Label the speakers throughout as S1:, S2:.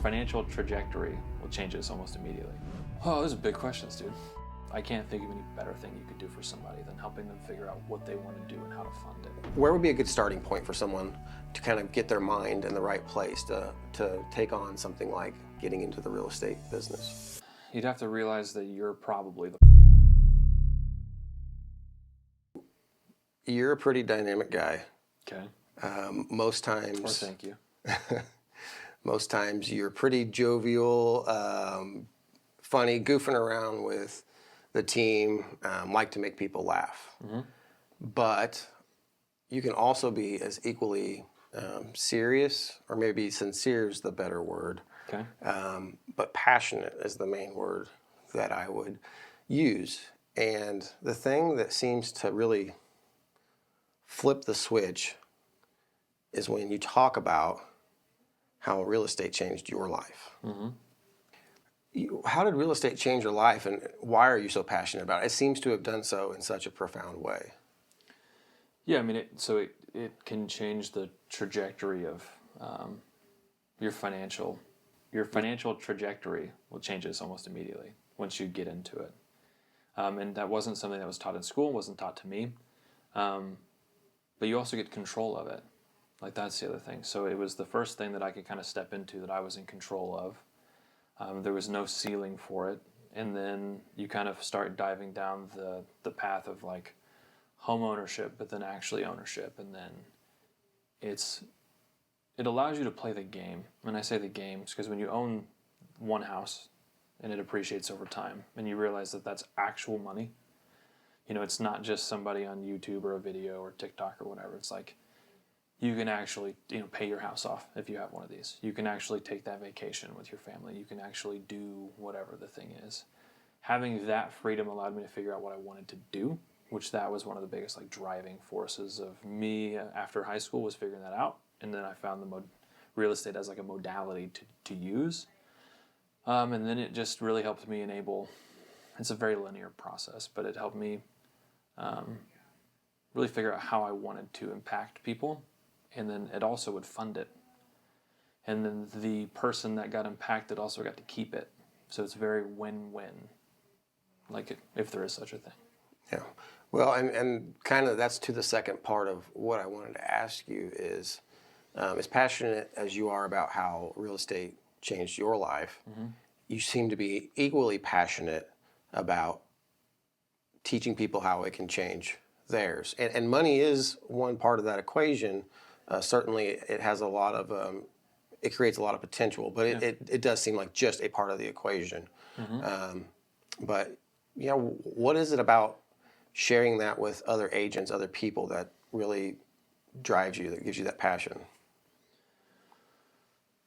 S1: financial trajectory will change this almost immediately. Oh, those are big questions, dude. I can't think of any better thing you could do for somebody than helping them figure out what they want to do and how to fund it.
S2: Where would be a good starting point for someone to kind of get their mind in the right place to take on something like getting into the real estate business?
S1: You'd have to realize that you're probably the...
S2: You're a pretty dynamic guy.
S1: Okay.
S2: Most times...
S1: Or thank you.
S2: Most times you're pretty jovial, funny, goofing around with the team, like to make people laugh.
S1: Mm-hmm.
S2: But you can also be as equally serious, or maybe sincere is the better word.
S1: Okay.
S2: But passionate is the main word that I would use. And the thing that seems to really flip the switch is when you talk about how real estate changed your life.
S1: Mm-hmm.
S2: How did real estate change your life, and why are you so passionate about it? It seems to have done so in such a profound way.
S1: Yeah, I mean, it can change the trajectory of your financial trajectory will change this almost immediately once you get into it. And that wasn't something that was taught in school, wasn't taught to me. But you also get control of it. Like, that's the other thing. So it was the first thing that I could kind of step into that I was in control of. There was no ceiling for it. And then you kind of start diving down the path of like home ownership, but then actually ownership. And then it allows you to play the game. When I say the games, because when you own one house and it appreciates over time and you realize that that's actual money, you know, it's not just somebody on YouTube or a video or TikTok or whatever. It's like, you can actually, pay your house off if you have one of these. You can actually take that vacation with your family. You can actually do whatever the thing is. Having that freedom allowed me to figure out what I wanted to do, which that was one of the biggest driving forces of me after high school, was figuring that out. And then I found the real estate as like a modality to use. And then it just really helped me enable, it's a very linear process, but it helped me really figure out how I wanted to impact people. And then it also would fund it. And then the person that got impacted also got to keep it. So it's very win-win, like if there is such a thing.
S2: Yeah. Well, and kind of that's to the second part of what I wanted to ask you is, as passionate as you are about how real estate changed your life, mm-hmm. you seem to be equally passionate about teaching people how it can change theirs. And money is one part of that equation. Certainly it has a lot of, it creates a lot of potential, but it does seem like just a part of the equation. Mm-hmm. But, what is it about sharing that with other agents, other people, that really drives you, that gives you that passion?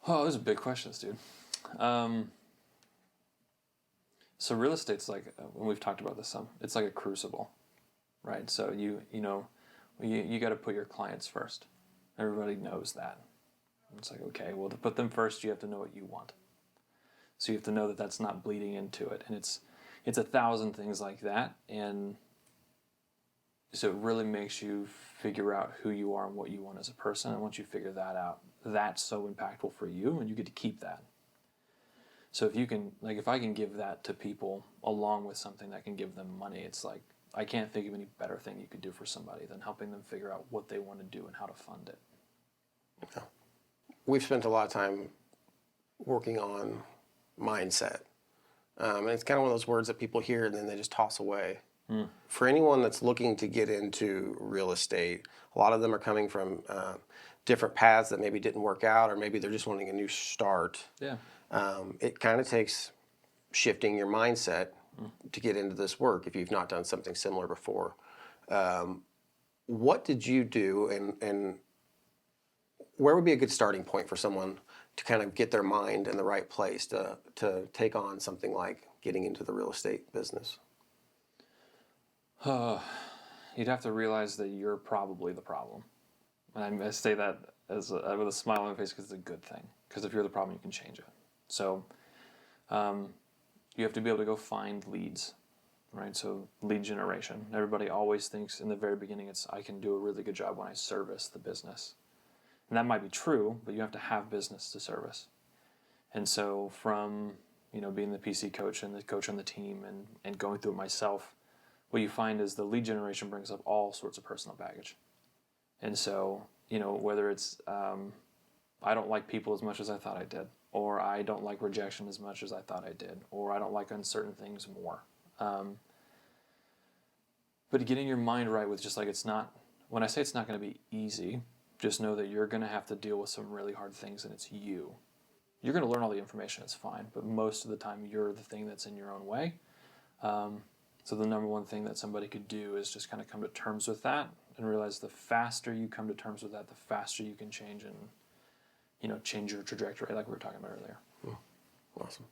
S1: Oh, those are big questions, dude. So real estate's like, when we've talked about this some, it's like a crucible, right? So you got to put your clients first. Everybody knows that. It's like, okay, well, to put them first, you have to know what you want. So you have to know that that's not bleeding into it. And it's 1,000 things like that. And so it really makes you figure out who you are and what you want as a person. And once you figure that out, that's so impactful for you, and you get to keep that. So if you can, if I can give that to people along with something that can give them money, it's like, I can't think of any better thing you could do for somebody than helping them figure out what they want to do and how to fund it.
S2: Yeah. We've spent a lot of time working on mindset. And it's kind of one of those words that people hear and then they just toss away. Mm. For anyone that's looking to get into real estate, a lot of them are coming from different paths that maybe didn't work out, or maybe they're just wanting a new start.
S1: Yeah.
S2: It kind of takes shifting your mindset to get into this work if you've not done something similar before. What did you do, and where would be a good starting point for someone to kind of get their mind in the right place to take on something like getting into the real estate business?
S1: You'd have to realize that you're probably the problem. And I say that with a smile on my face because it's a good thing. Because if you're the problem, you can change it. So you have to be able to go find leads, right? So lead generation. Everybody always thinks in the very beginning I can do a really good job when I service the business. And that might be true, but you have to have business to service. And so from, being the PC coach and the coach on the team and going through it myself, what you find is the lead generation brings up all sorts of personal baggage. And so, whether it's I don't like people as much as I thought I did, or I don't like rejection as much as I thought I did, or I don't like uncertain things more. But getting your mind right with just like it's not, when I say it's not going to be easy, just know that you're going to have to deal with some really hard things, and it's you. You're going to learn all the information, it's fine, but most of the time you're the thing that's in your own way. So the number one thing that somebody could do is just kind of come to terms with that and realize the faster you come to terms with that, the faster you can change and, change your trajectory like we were talking about earlier.
S2: Awesome.